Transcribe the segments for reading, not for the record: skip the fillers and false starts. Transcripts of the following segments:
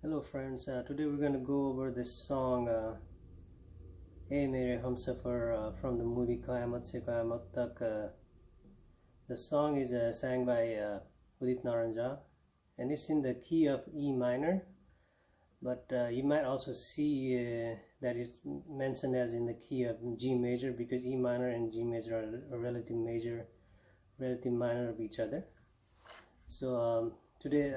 Hello friends, today we're going to go over this song Hey Mere Humsafar from the movie Qayamat Se Qayamat Tak. The song is sang by Udit Naranja and it's in the key of E minor, but you might also see that it's mentioned as in the key of G major because E minor and G major are a relative minor of each other. So today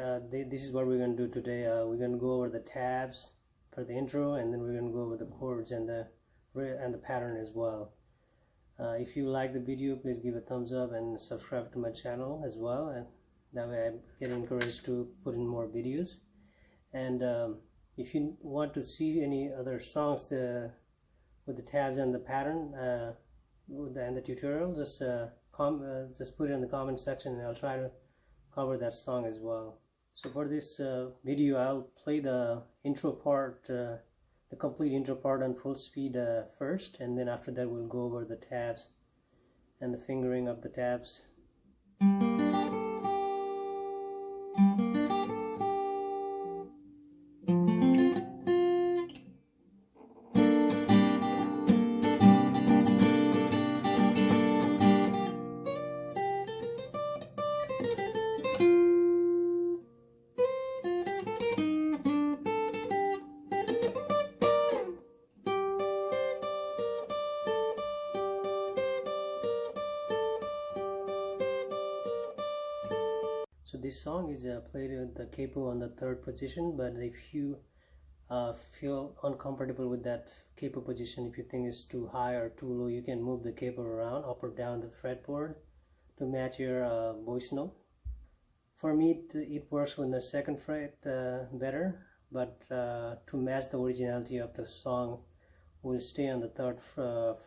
this is what we're going to do today. We're going to go over the tabs for the intro, and then we're going to go over the chords and the pattern as well. If you like the video, please give a thumbs up and subscribe to my channel as well, and that way I get encouraged to put in more videos. And if you want to see any other songs with the tabs and the pattern and the tutorial, just put it in the comment section and I'll try to cover that song as well. So for this video, I'll play the intro part, the complete intro part on full speed first, and then after that we'll go over the tabs and the fingering of the tabs. So this song is played with the capo on the 3rd position, but if you feel uncomfortable with that capo position, if you think it's too high or too low, you can move the capo around up or down the fretboard to match your voice note. For me, it works with the 2nd fret better, but to match the originality of the song, we'll stay on the 3rd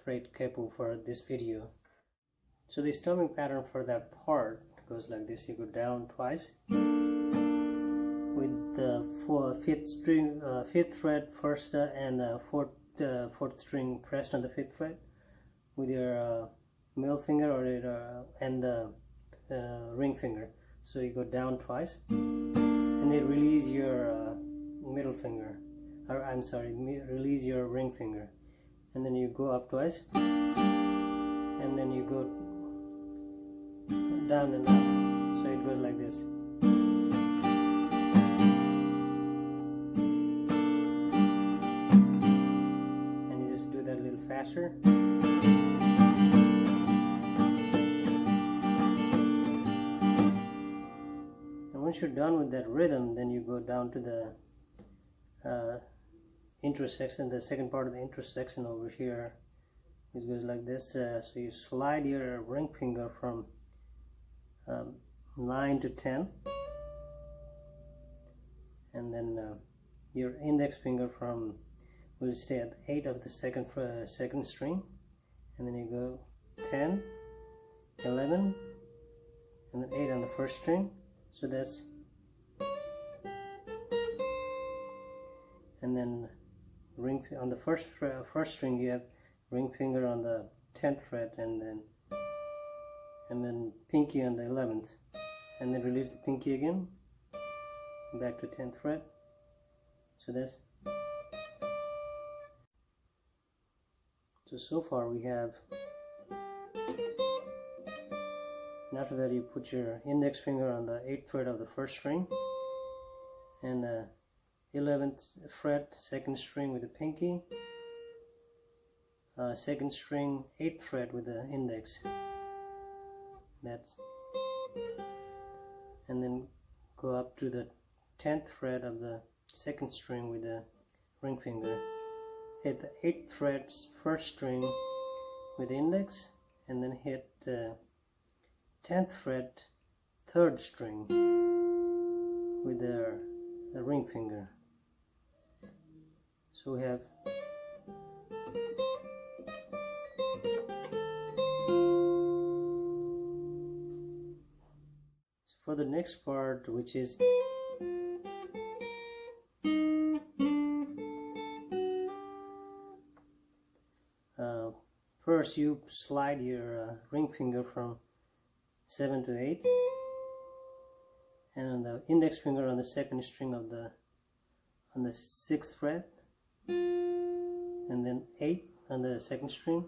fret capo for this video. So the strumming pattern for that part goes like this. You go down twice with the 5th fret first and 4th string pressed on the 5th fret with your middle finger and the ring finger. So you go down twice and then release your middle finger, or I'm sorry, release your ring finger, and then you go up twice and then you go down and up. So it goes like this. And you just do that a little faster. And once you're done with that rhythm, then you go down to the intro section, the second part of the intro section over here, which goes like this. So you slide your ring finger from 9 to 10, and then your index finger will stay at 8 of the second string, and then you go 10, 11, and then 8 on the 1st string. So that's, and then ring on the first string you have ring finger on the 10th fret, and then pinky on the 11th, and then release the pinky again back to 10th fret. So that's, so far we have, and after that you put your index finger on the 8th fret of the 1st string and 11th fret 2nd string with the pinky, 2nd string 8th fret with the index. That's, and then go up to the 10th fret of the 2nd string with the ring finger, hit the 8th fret 1st string with the index, and then hit the 10th fret 3rd string with the ring finger. So we have for the next part, which is first you slide your ring finger from 7 to 8, and on the index finger on the 2nd string of the on the 6th fret, and then 8 on the 2nd string,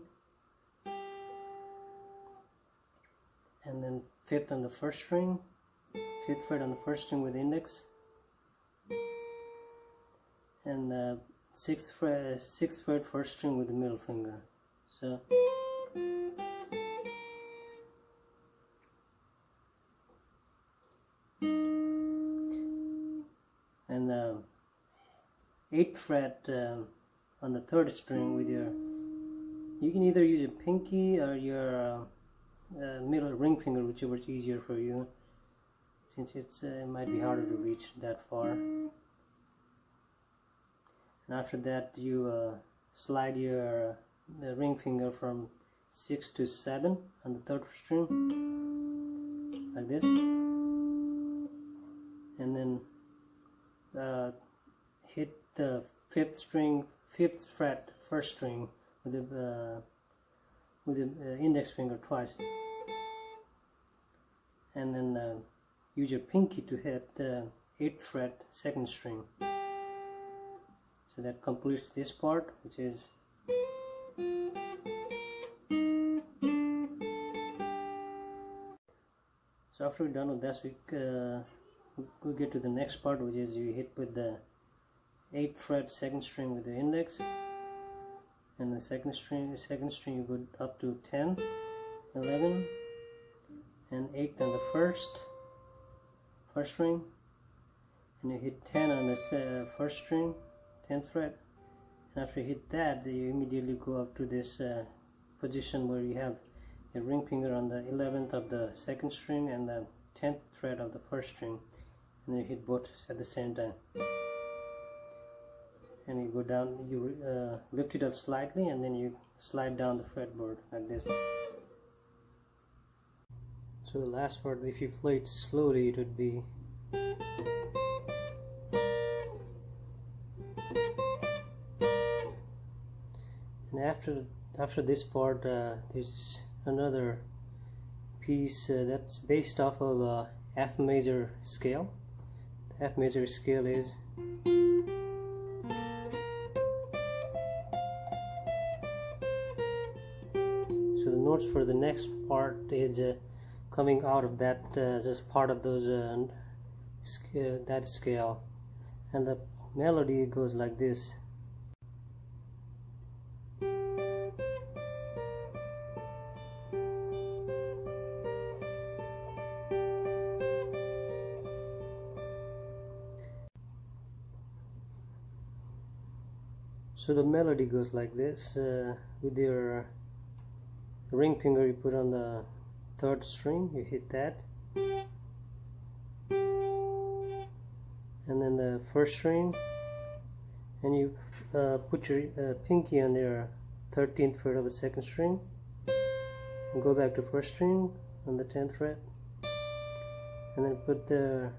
and then 5th on the 1st string, 5th fret on the 1st string with index, and 6th fret 1st string with the middle finger. So and 8th fret on the 3rd string with your, you can either use your pinky or your middle ring finger, whichever is easier for you, since it might be harder to reach that far. And after that you slide your ring finger from 6 to 7 on the 3rd string like this, and then hit the 5th fret 1st string with the index finger twice, and then use your pinky to hit the 8th fret 2nd string. So that completes this part, which is so after we're done with this, we get to the next part, which is you hit with the 8th fret 2nd string with the index, and the second string you go up to 10, 11, and 8 on the first string, and you hit 10 on the 1st string, 10th fret, and after you hit that, you immediately go up to this position where you have your ring finger on the 11th of the 2nd string and the 10th fret of the 1st string, and then you hit both at the same time, and you go down, you lift it up slightly, and then you slide down the fretboard like this. So the last part, if you play it slowly, it would be and after this part, there's another piece that's based off of a F major scale. The F major scale is so the notes for the next part is coming out of that just part of those that scale, and the melody goes like this. So the melody goes like this. With your ring finger, you put on the 3rd string, you hit that, and then the 1st string, and you put your pinky on your 13th fret of the 2nd string, and go back to 1st string on the 10th fret, and then put the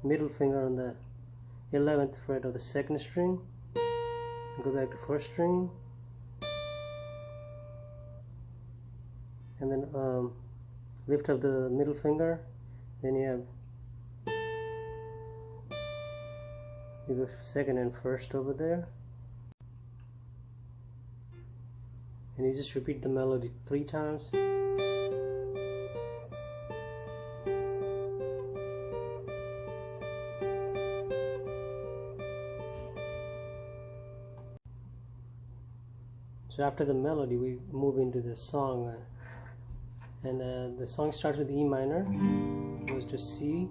middle finger on the 11th fret of the 2nd string, and go back to 1st string, and then lift up the middle finger, then you go 2nd and 1st over there, and you just repeat the melody 3 times. So after the melody, we move into the song, and the song starts with E minor, goes to C,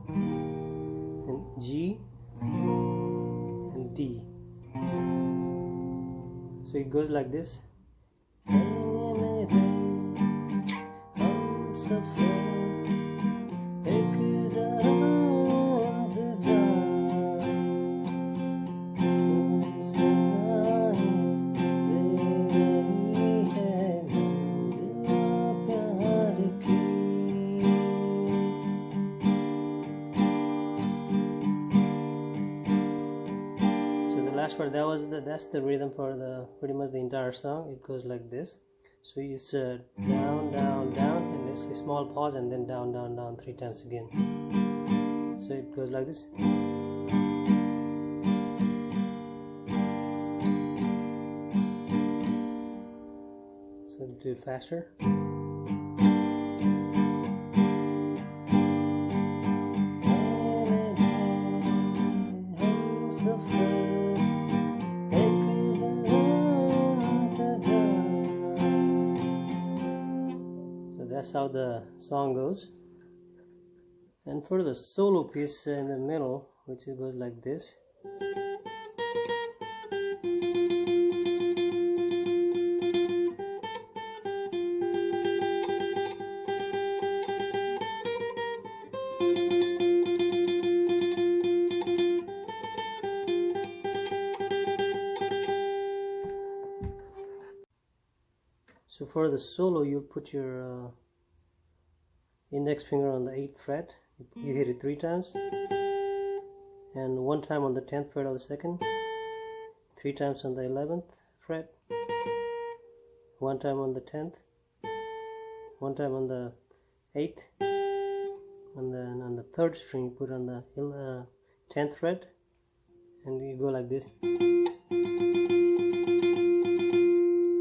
and G, and D. So it goes like this. Last part, that's the rhythm for the pretty much the entire song. It goes like this. So it's down, down, down, and it's a small pause, and then down, down, down 3 times again. So it goes like this. little faster. So that's how the song goes. And for the solo piece in the middle, which it goes like this. So for the solo, you put your index finger on the 8th fret. You hit it 3 times, and 1 time on the 10th fret of the 2nd, 3 times on the 11th fret, 1 time on the 10th, 1 time on the 8th, and then on the 3rd string you put on the 10th fret, and you go like this. I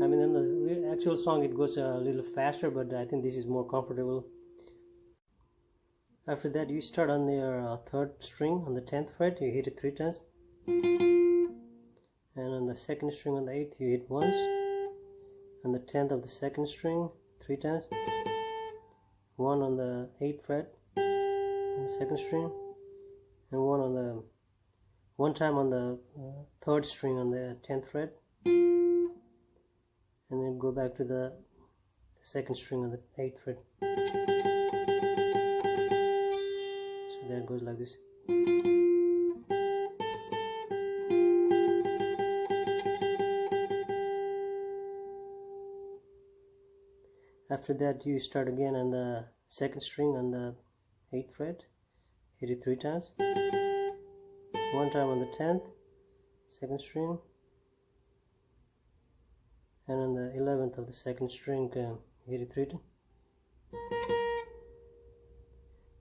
mean, in the actual song it goes a little faster, but I think this is more comfortable. After that, you start on your 3rd string on the 10th fret, you hit it 3 times, and on the 2nd string on the 8th you hit once, on the 10th of the 2nd string 3 times, 1 on the 8th fret on the 2nd string, and 1 time on the 3rd string on the 10th fret, and then go back to the 2nd string on the 8th fret. That goes like this. After that, you start again on the 2nd string on the 8th fret, hit it 3 times, 1 time on the 10th, 2nd string, and on the 11th of the 2nd string, hit it 3 times.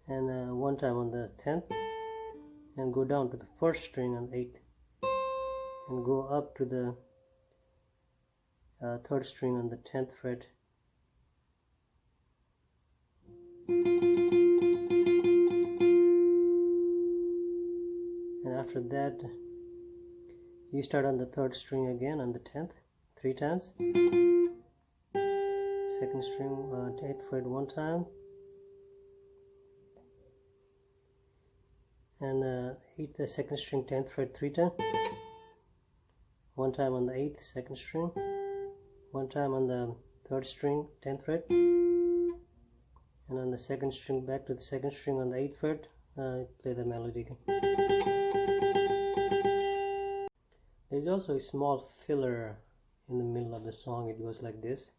And 1 time on the 10th, and go down to the 1st string on the 8th, and go up to the 3rd string on the 10th fret, and after that you start on the 3rd string again on the 10th 3 times, 2nd string 8th fret 1 time, and hit the 2nd string 10th fret 3 times, 1 time on the 8th 2nd string, 1 time on the 3rd string 10th fret, and on the 2nd string back to the 2nd string on the 8th fret, play the melody again. There's also a small filler in the middle of the song. It goes like this.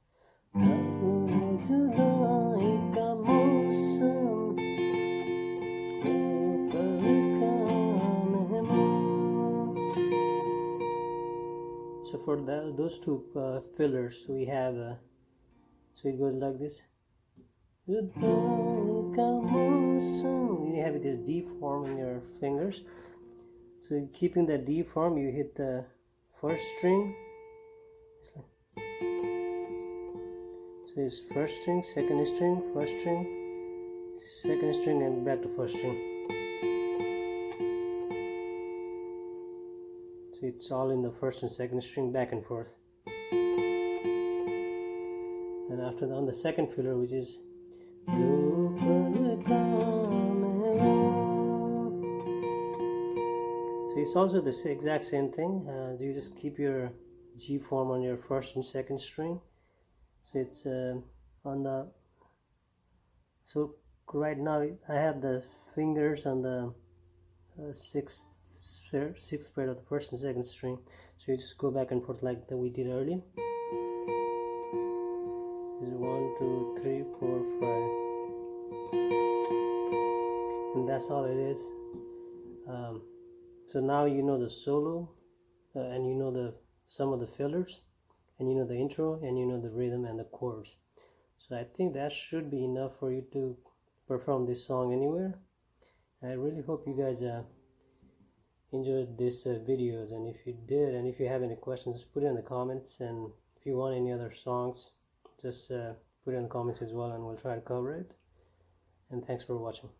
So for those two fillers we have, so it goes like this. You have this D form in your fingers. So keeping the D form, you hit the 1st string. So it's 1st string, 2nd string, 1st string, 2nd string, and back to 1st string. So it's all in the 1st and 2nd string, back and forth. And after on the 2nd filler, which is so it's also the exact same thing. You just keep your G form on your 1st and 2nd string. So it's on the, so right now I have the fingers on the 6th fret of the 1st and 2nd string. So you just go back and forth like that we did earlier. 1, 2, 3, 4, 5, and that's all it is. So now you know the solo, and you know some of the fillers, and you know the intro, and you know the rhythm and the chords. So I think that should be enough for you to perform this song anywhere. I really hope you guys enjoyed this videos, and if you did, and if you have any questions, just put it in the comments, and if you want any other songs, just put it in the comments as well, and we'll try to cover it. And thanks for watching.